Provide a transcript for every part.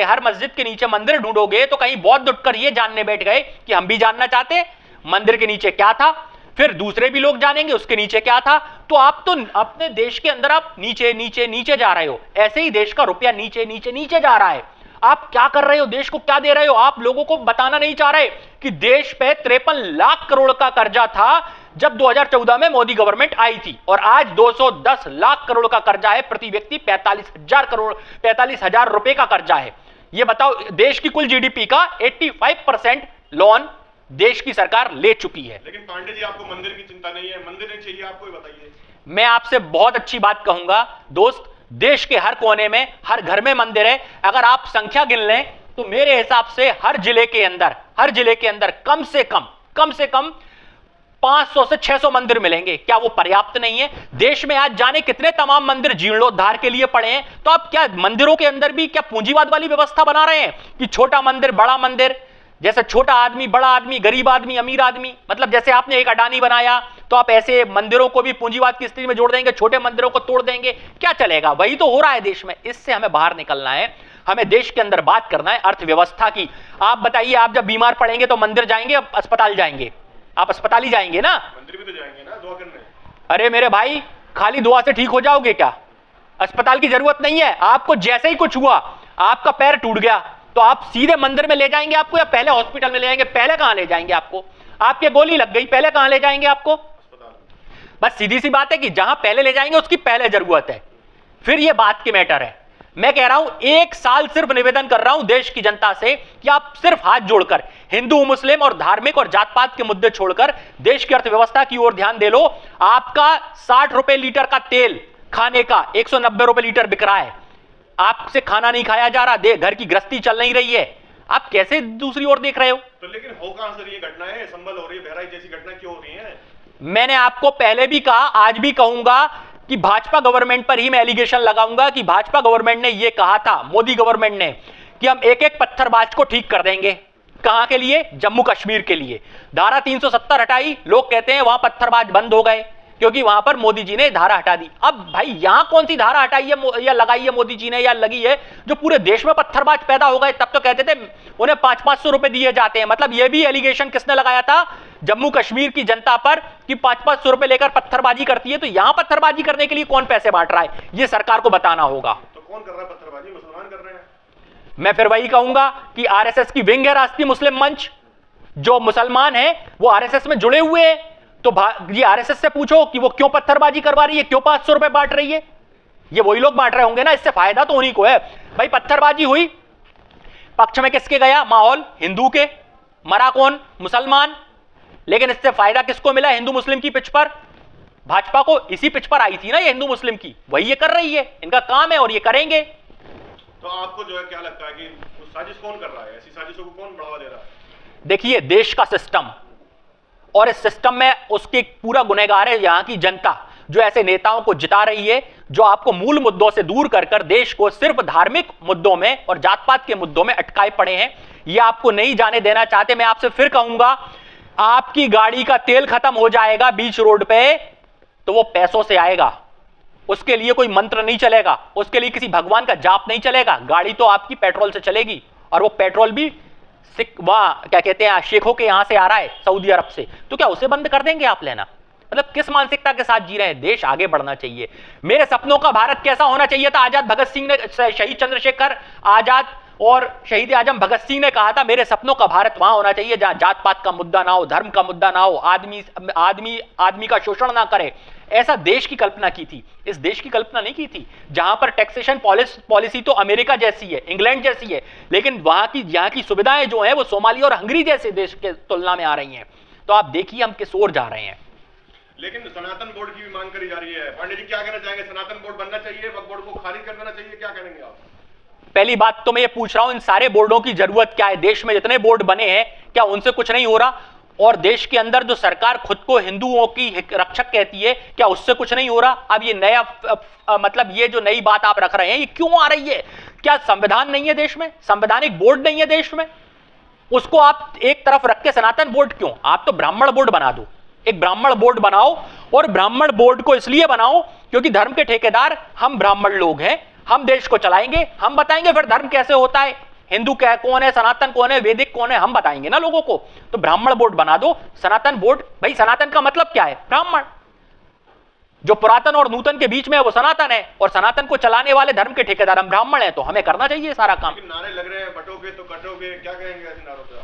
हर मस्जिद के नीचे मंदिर ढूंढोगे तो कहीं बौद्ध उठकर ये जानने बैठ गए कि हम भी जानना चाहते मंदिर के नीचे क्या था, फिर दूसरे भी लोग जानेंगे उसके नीचे क्या था। तो आप तो अपने देश के अंदर आप नीचे नीचे नीचे जा रहे हो, ऐसे ही देश का रुपया नीचे नीचे नीचे जा रहा है। आप क्या कर रहे हो, देश को क्या दे रहे हो? आप लोगों को बताना नहीं चाह रहे कि देश पे 53 लाख करोड़ का कर्जा था जब 2014 में मोदी गवर्नमेंट आई थी, और आज 210 लाख करोड़ का कर्जा है, प्रति व्यक्ति 45,000 रुपए का कर्जा है। ये बताओ, देश की कुल जीडीपी का 85% लोन देश की सरकार ले चुकी है। लेकिन पांडे जी, आपको मंदिर की चिंता नहीं है, मंदिर नहीं चाहिए आपको, बताइए। मैं आपसे बहुत अच्छी बात कहूंगा दोस्त, देश के हर कोने में, हर घर में मंदिर है। अगर आप संख्या गिन लें तो मेरे हिसाब से हर जिले के अंदर कम से कम 500 से 600 मंदिर मिलेंगे। क्या वो पर्याप्त नहीं है? देश में आज जाने कितने तमाम मंदिर जीर्णोद्धार के लिए पड़े हैं। तो आप क्या मंदिरों के अंदर भी क्या पूंजीवाद वाली व्यवस्था बना रहे हैं कि छोटा मंदिर बड़ा मंदिर, जैसे छोटा आदमी बड़ा आदमी, गरीब आदमी अमीर आदमी, मतलब जैसे आपने एक अडानी बनाया तो आप ऐसे मंदिरों को भी पूंजीवाद की स्थिति में जोड़ देंगे, छोटे मंदिरों को तोड़ देंगे, क्या चलेगा? वही तो हो रहा है देश में। इससे हमें बाहर निकलना है, हमें देश के अंदर बात करना है अर्थव्यवस्था की। आप बताइए, आप जब बीमार पड़ेंगे तो मंदिर जाएंगे, अस्पताल जाएंगे? आप अस्पताल ही जाएंगे ना, मंदिर भी तो जाएंगे ना दुआ करने। अरे मेरे भाई, खाली दुआ से ठीक हो जाओगे क्या? अस्पताल की जरूरत नहीं है। आपको जैसे ही कुछ हुआ, आपका पैर टूट गया, तो आप सीधे मंदिर में ले जाएंगे आपको या पहले हॉस्पिटल में ले जाएंगे? पहले कहां ले जाएंगे आपको? आपके गोली लग गई, पहले कहां ले जाएंगे आपको? बस सीधी सी बात है कि जहां पहले ले जाएंगे उसकी पहले जरूरत है। फिर ये बात की मैटर है। मैं कह रहा हूं, एक साल सिर्फ निवेदन कर रहा हूं देश की जनता से कि आप सिर्फ हाथ जोड़कर हिंदू मुस्लिम और धार्मिक और जात पात के मुद्दे छोड़कर देश की अर्थव्यवस्था की ओर ध्यान दे लो। आपका 60 रुपए लीटर का तेल खाने का 190 रुपए लीटर बिक रहा है, आपसे खाना नहीं खाया जा रहा, घर की गृहस्थी चल नहीं रही है, आप कैसे दूसरी ओर देख रहे हो? तो लेकिन हो कहां से ये घटना है? संभल हो रही है, बहराइच जैसी घटना क्यों हो रही है? मैंने आपको पहले भी कहा, आज भी कहूंगा कि भाजपा गवर्नमेंट पर ही मैं एलिगेशन लगाऊंगा कि भाजपा गवर्नमेंट ने यह कहा था, मोदी गवर्नमेंट ने, कि हम एक एक पत्थरबाज को ठीक कर देंगे। कहां के लिए? जम्मू कश्मीर के लिए। धारा 370 हटाई, लोग कहते हैं वहां पत्थरबाज बंद हो गए क्योंकि वहां पर मोदी जी ने धारा हटा दी। अब भाई यहां कौन सी धारा हटाई है या लगाई है मोदी जी ने या लगी है जो पूरे देश में पत्थरबाज पैदा हो गए? तब तो कहते थे उन्हें 500-500 रुपए दिए जाते हैं। मतलब यह भी एलिगेशन किसने लगाया था? जम्मू कश्मीर की जनता पर कि 500-500 रुपए लेकर पत्थरबाजी करती है। तो यहां पत्थरबाजी करने के लिए कौन पैसे बांट रहा है, यह सरकार को बताना होगा। तो कौन कर रहा है पत्थरबाजी? मुसलमान कर रहे हैं। मैं फिर वही कहूंगा कि आरएसएस की विंग है राष्ट्रीय मुस्लिम मंच, जो मुसलमान है वो आरएसएस में जुड़े हुए हैं। तो ये आरएसएस से पूछो कि वो क्यों पत्थरबाजी करवा रही है, क्यों 500 रुपए बांट रही है? ये वही लोग बांट रहे होंगे ना, इससे फायदा तो उन्हीं को है। भाई पत्थरबाजी हुई, पक्ष में किसके गया माहौल? हिंदू के। मरा कौन? मुसलमान। लेकिन इससे फायदा किसको मिला? हिंदू मुस्लिम की पिच पर। भाजपा को इसी पिच पर आई थी ना ये हिंदू मुस्लिम की, वही ये कर रही है, इनका काम है और ये करेंगे। तो आपको जो है क्या लगता है कि साजिश कौन कर रहा है? ऐसी साजिशों को कौन बढ़ावा दे रहा है? देखिए, देश का सिस्टम, और इस सिस्टम में उसके पूरा गुनहगार है यहां की जनता, जो ऐसे नेताओं को जिता रही है जो आपको मूल मुद्दों से दूर कर कर देश को सिर्फ धार्मिक मुद्दों में और जात पात के मुद्दों में अटकाए पड़े हैं। ये आपको नहीं जाने देना चाहते। मैं आपसे फिर कहूंगा, आपकी गाड़ी का तेल खत्म हो जाएगा बीच रोड पे तो वो पैसों से आएगा, उसके लिए कोई मंत्र नहीं चलेगा, उसके लिए किसी भगवान का जाप नहीं चलेगा। गाड़ी तो आपकी पेट्रोल से चलेगी, और वो पेट्रोल भी वहां क्या कहते हैं शेखों के यहां से आ रहा है, सऊदी अरब से। तो क्या उसे बंद कर देंगे आप लेना? मतलब किस मानसिकता के साथ जी रहे हैं? देश आगे बढ़ना चाहिए। मेरे सपनों का भारत कैसा होना चाहिए था? आजाद भगत सिंह ने, शहीद चंद्रशेखर आजाद और शहीद आजम भगत सिंह ने कहा था, मेरे सपनों का भारत वहां होना चाहिए जहां जात पात का मुद्दा ना हो, धर्म का मुद्दा ना हो, आदमी का शोषण ना करे। ऐसा देश की कल्पना की थी। इस देश की कल्पना नहीं की थी जहां पर टैक्सेशन पॉलिसी तो अमेरिका जैसी है, इंग्लैंड जैसी है, लेकिन यहाँ की सुविधाएं जो है वो सोमालिया और हंगरी जैसे देश के तुलना में आ रही हैं। तो आप देखिए हम किस ओर जा रहे हैं। लेकिन सनातन बोर्ड की भी मांग करी जा रही है। पांडे जी क्या कहना चाहेंगे? सनातन बोर्ड बनना चाहिए, वक्फ बोर्ड को खारिज कर देना चाहिए, क्या कहेंगे आप? पहली बात तो मैं ये पूछ रहा हूं, इन सारे बोर्डों की जरूरत क्या है? देश में जितने बोर्ड बने हैं क्या उनसे कुछ नहीं हो रहा? और देश के अंदर जो सरकार खुद को हिंदुओं की रक्षक कहती है, क्या उससे कुछ नहीं हो रहा? अब ये नया मतलब ये जो नई बात आप रख रहे हैं ये क्यों आ रही है? क्या संविधान नहीं है देश में? संवैधानिक बोर्ड नहीं है देश में? उसको आप एक तरफ रख के सनातन बोर्ड क्यों? आप तो ब्राह्मण बोर्ड बना दो, एक ब्राह्मण बोर्ड बनाओ। और ब्राह्मण बोर्ड को इसलिए बनाओ क्योंकि धर्म के ठेकेदार हम ब्राह्मण लोग हैं, हम देश को चलाएंगे, हम बताएंगे फिर धर्म कैसे होता है। हिंदू क्या कौन है, सनातन कौन है, वैदिक कौन है, हम बताएंगे ना लोगों को। तो ब्राह्मण बोर्ड बना दो, सनातन बोर्ड। भाई सनातन का मतलब क्या है? ब्राह्मण। जो पुरातन और नूतन के बीच में है वो सनातन है, और सनातन को चलाने वाले धर्म के ठेकेदार हम ब्राह्मण हैं। तो हमें करना चाहिए सारा काम। नारे लग रहे हैं, बटोगे तो कटोगे, क्या कहेंगे ऐसे नारों पे?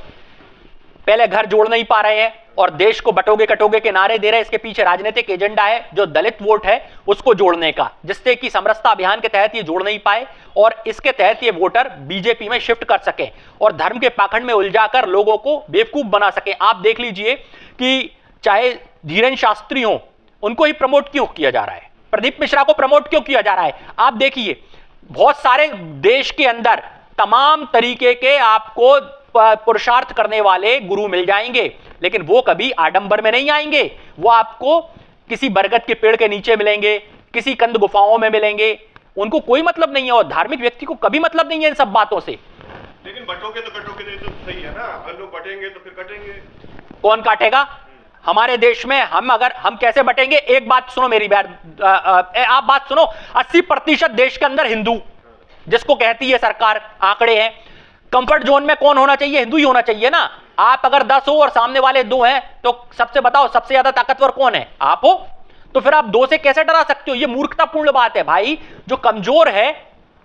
पहले घर जोड़ नहीं पा रहे हैं और देश को बटोगे कटोगे के नारे दे रहे हैं। इसके पीछे राजनीतिक एजेंडा है, जो दलित वोट है उसको जोड़ने का, जिससे कि समरसता अभियान के तहत ये जोड़ नहीं पाए और इसके तहत ये वोटर बीजेपी में शिफ्ट कर सके और धर्म के पाखंड में उलझाकर लोगों को बेवकूफ बना सके। आप देख लीजिए कि चाहे धीरेन्द्र शास्त्री हो, उनको ही प्रमोट क्यों किया जा रहा है, प्रदीप मिश्रा को प्रमोट क्यों किया जा रहा है। आप देखिए बहुत सारे देश के अंदर तमाम तरीके के आपको पुरुषार्थ करने वाले गुरु मिल जाएंगे, लेकिन वो कभी आडंबर में नहीं आएंगे। वो आपको किसी बरगद के पेड़ के नीचे मिलेंगे, किसी कंद गुफाओं में मिलेंगे। उनको कोई मतलब नहीं है और धार्मिक व्यक्ति को कभी मतलब नहीं है इन सब बातों से। लेकिन बटोगे तो कटोगे नहीं, तो सही है ना? अगर लोग बटेंगे तो फिर कटेंगे। कौन काटेगा? हमारे देश में हम कैसे बटेंगे? एक बात सुनो मेरी आप बात सुनो। 80% देश के अंदर हिंदू, जिसको कहती है सरकार, आंकड़े हैं। कंफर्ट जोन में कौन होना चाहिए? हिंदू ही होना चाहिए ना। आप अगर 10 हो और सामने वाले 2 हैं तो सबसे बताओ सबसे ज्यादा ताकतवर कौन है? आप हो। तो फिर आप 2 से कैसे डरा सकते हो? ये मूर्खतापूर्ण बात है भाई। जो कमजोर है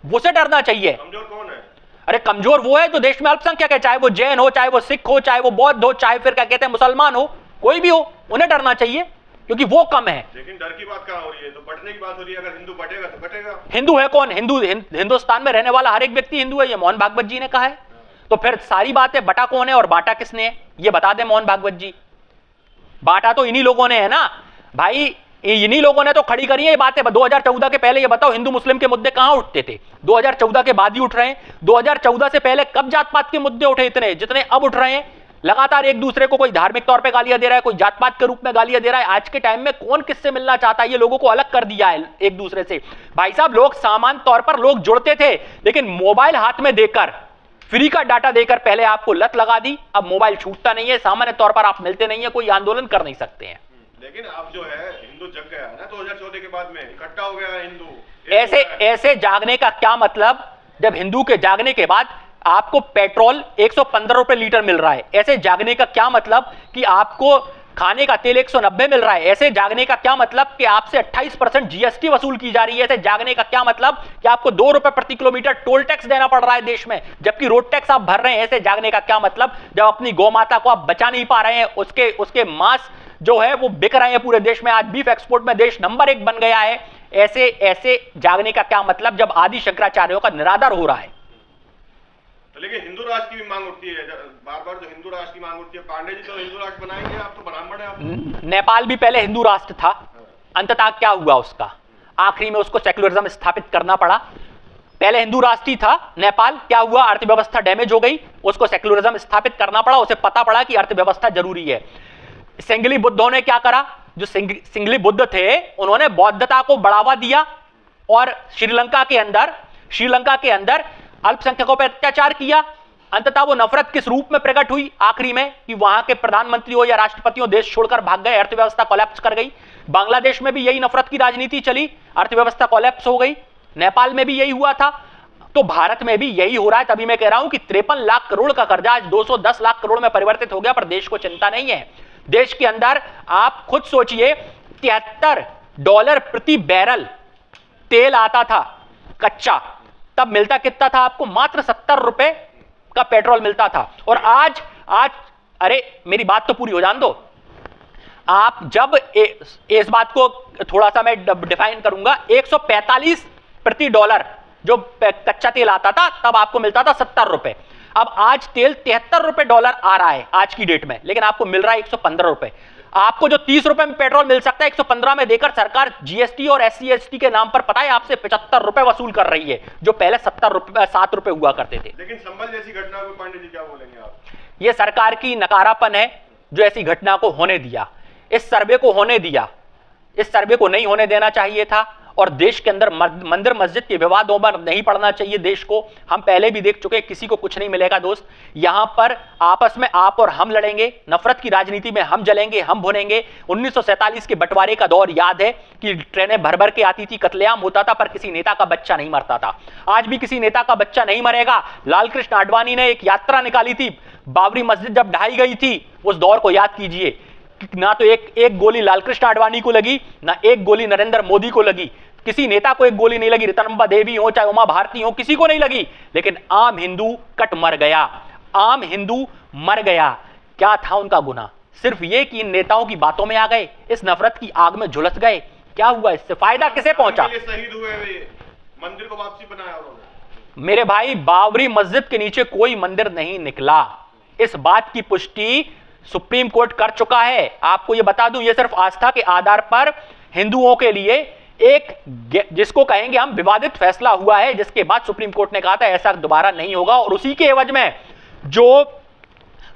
वो से डरना चाहिए। कमजोर कौन है? अरे कमजोर वो है जो देश में अल्पसंख्यक है, चाहे वो जैन हो, चाहे वो सिख हो, चाहे वो बौद्ध हो, चाहे फिर क्या कहते हैं मुसलमान हो, कोई भी हो, उन्हें डरना चाहिए क्योंकि वो कम है। लेकिन डर की बात कहां हो रही है? तो बटने की बात हो रही है। अगर हिंदू बटेगा तो बटेगा। हिंदू है कौन? हिंदुस्तान में रहने वाला हर एक व्यक्ति हिंदू है, ये मोहन भागवत जी ने कहा है। तो फिर सारी बात है बटा कौन है और बांटा किसने है, ये बता दें मोहन भागवत जी। बांटा तो इन्हीं लोगों ने है ना भाई, इन्हीं लोगों ने तो खड़ी करी है ये बातें। 2014 के पहले ये बताओ हिंदू मुस्लिम के मुद्दे कहां उठते थे? 2014 के बाद ही उठ रहे हैं। 2014 से पहले कब जात पात के मुद्दे उठे इतने जितने अब उठ रहे हैं? लगातार एक दूसरे को कोई धार्मिक तौर पे गालियां दे रहा है, कोई जात पात के रूप में गालियां दे रहा है। आज के टाइम में कौन किससे मिलना चाहता है? ये लोगों को अलग कर दिया है एक दूसरे से। भाई साहब, लोग सामान्य तौर पर लोग जुड़ते थे, लेकिन मोबाइल हाथ में देकर, फ्री का डाटा देकर पहले आपको लत लगा दी। अब मोबाइल छूटता नहीं है, सामान्य तौर पर आप मिलते नहीं है, कोई आंदोलन कर नहीं सकते हैं। लेकिन अब जो है हिंदू जग गया है ना 2014 के बाद में, इकट्ठा हो गया है हिंदू। ऐसे जागने का क्या मतलब? जब हिंदू के जागने के बाद आपको पेट्रोल 115 रुपए लीटर मिल रहा है, ऐसे जागने का क्या मतलब कि आपको खाने का तेल 190 मिल रहा है? ऐसे जागने का क्या मतलब कि आपसे 28% जीएसटी वसूल की जा रही है? ऐसे जागने का क्या मतलब कि आपको 2 रुपए प्रति किलोमीटर टोल टैक्स देना पड़ रहा है देश में, जबकि रोड टैक्स आप भर रहे हैं? ऐसे जागने का क्या मतलब जब अपनी गौ माता को आप बचा नहीं पा रहे हैं, उसके मांस जो है वो बिक रहे हैं पूरे देश में। आज बीफ एक्सपोर्ट में देश नंबर 1 बन गया है। ऐसे जागने का क्या मतलब जब आदि शंकराचार्यों का निरादर हो रहा है? लेकिन हिंदू राष्ट्र की भी मांग उठती है बार बार, जो हिंदू राष्ट्र की मांग उठती है। पांडे जी तो हिंदू राष्ट्र बनाएंगे, आप तो ब्राह्मण है। आप नेपाल भी पहले हिंदू राष्ट्र था, अंततः क्या हुआ उसका? आखिरी में उसको सेक्युलरिज्म स्थापित करना पड़ा। पहले हिंदू राष्ट्र ही था नेपाल, क्या हुआ? अर्थव्यवस्था डैमेज हो गई, उसको सेक्युलरिज्म स्थापित करना पड़ा। उसे पता पड़ा कि अर्थव्यवस्था जरूरी है। सिंगली बुद्धों ने क्या करा? जो सिंगली बुद्ध थे उन्होंने बौद्धता को बढ़ावा दिया और श्रीलंका के अंदर अल्पसंख्यकों पर अत्याचार किया। अंततः वो नफरत किस रूप में प्रकट हुई आखिरी में कि वहां के प्रधानमंत्री हो या राष्ट्रपति हो देश छोड़कर भाग गए, अर्थव्यवस्था कोलैप्स कर गई। बांग्लादेश में भी यही नफरत की राजनीति चली, अर्थव्यवस्था कोलैप्स हो गई। नेपाल में भी यही हुआ था, तो भारत में भी यही हो रहा है। तभी मैं कह रहा हूं कि 53 लाख करोड़ का कर्जा आज 210 लाख करोड़ में परिवर्तित हो गया, पर देश को चिंता नहीं है। देश के अंदर आप खुद सोचिए, $73 प्रति बैरल तेल आता था कच्चा, तब मिलता कितना था आपको? मात्र 70 रुपए का पेट्रोल मिलता था। और आज अरे मेरी बात तो पूरी हो जान दो। आप जब इस बात को थोड़ा सा मैं डिफाइन करूंगा, 145 प्रति डॉलर जो कच्चा तेल आता था तब आपको मिलता था 70 रुपए। अब आज तेल 73 रुपए डॉलर आ रहा है आज की डेट में, लेकिन आपको मिल रहा है 115 रुपए। आपको जो 30 रुपए में पेट्रोल मिल सकता है 115 में देकर सरकार जीएसटी और एससी एसटी के नाम पर पता है आपसे 75 रुपए वसूल कर रही है, जो पहले 7 रुपए हुआ करते थे। लेकिन संभल जैसी घटना को पांडे जी क्या बोलेंगे आप? यह सरकार की नकारापन है जो ऐसी घटना को होने दिया, इस सर्वे को होने दिया। इस सर्वे को नहीं होने देना चाहिए था और देश के अंदर मंदिर मस्जिद के विवादों पर नहीं पड़ना चाहिए देश को। हम पहले भी देख चुके, किसी को कुछ नहीं मिलेगा दोस्त। यहां पर आपस में आप और हम लड़ेंगे, नफरत की राजनीति में हम जलेंगे, हम भुनेंगे। 1947 के बंटवारे का दौर याद है कि ट्रेनें भर भर के आती थी, कत्लेआम होता था, पर किसी नेता का बच्चा नहीं मरता था। आज भी किसी नेता का बच्चा नहीं मरेगा। लाल कृष्ण आडवाणी ने एक यात्रा निकाली थी, बाबरी मस्जिद जब ढाई गई थी, उस दौर को याद कीजिए। ना तो एक गोली लालकृष्ण आडवाणी को लगी, ना एक गोली नरेंद्र मोदी को लगी, किसी नेता को एक गोली नहीं लगी, रतनम्बा देवी हो चाहे उमा भारती हो, किसी को नहीं लगी। लेकिन आम हिंदू कट मर गया, आम हिंदू मर गया। क्या था उनका गुनाह? सिर्फ ये कि इन नेताओं की बातों में आ गए, इस नफरत की आग में झुलस गए। क्या हुआ इससे? फायदा किसे पहुंचा? शहीद हुए, मंदिर को वापसी बनाया उन्होंने। मेरे भाई, बाबरी मस्जिद के नीचे कोई मंदिर नहीं निकला। इस बात की पुष्टि सुप्रीम कोर्ट कर चुका है। आपको यह बता दूं, यह सिर्फ आस्था के आधार पर हिंदुओं के लिए एक, जिसको कहेंगे हम, विवादित फैसला हुआ है, जिसके बाद सुप्रीम कोर्ट ने कहा था ऐसा दोबारा नहीं होगा। और उसी के एवज में जो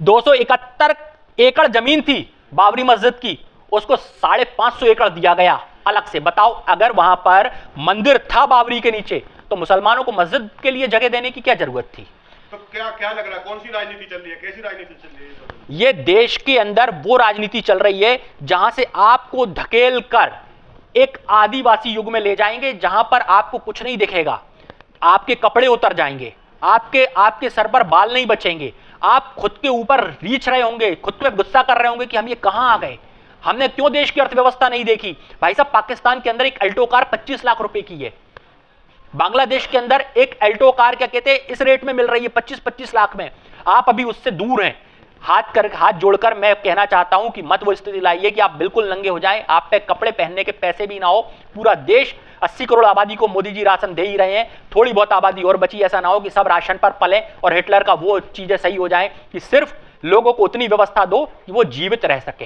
271 एकड़ जमीन थी बाबरी मस्जिद की, उसको 550 एकड़ दिया गया अलग से। बताओ, अगर वहां पर मंदिर था बाबरी के नीचे, तो मुसलमानों को मस्जिद के लिए जगह देने की क्या जरूरत थी? तो क्या लग रहा है, कौन सी राजनीति चल रही है, कैसी राजनीति चल रही है? ये देश के अंदर वो राजनीति चल रही है जहां से आपको धकेल कर एक आदिवासी युग में ले जाएंगे, जहां पर आपको कुछ नहीं दिखेगा, आपके कपड़े उतर जाएंगे, आपके सर पर बाल नहीं बचेंगे, आप खुद के ऊपर रीछ रहे होंगे, खुद पे गुस्सा कर रहे होंगे कि हम ये कहां आ गए, हमने क्यों देश की अर्थव्यवस्था नहीं देखी। भाई साहब, पाकिस्तान के अंदर एक अल्टो कार 25 लाख रुपए की है, बांग्लादेश के अंदर एक अल्टो कार क्या कहते हैं इस रेट में मिल रही है 25-25 लाख में। आप अभी उससे दूर हैं। हाथ जोड़कर मैं कहना चाहता हूं कि मत वो स्थिति लाइए कि आप बिल्कुल नंगे हो जाएं, आप पे कपड़े पहनने के पैसे भी ना हो। पूरा देश 80 करोड़ आबादी को मोदी जी राशन दे ही रहे हैं, थोड़ी बहुत आबादी और बची, ऐसा ना हो कि सब राशन पर पले और हिटलर का वो चीजें सही हो जाएं कि सिर्फ लोगों को उतनी व्यवस्था दो कि वो जीवित रह सके।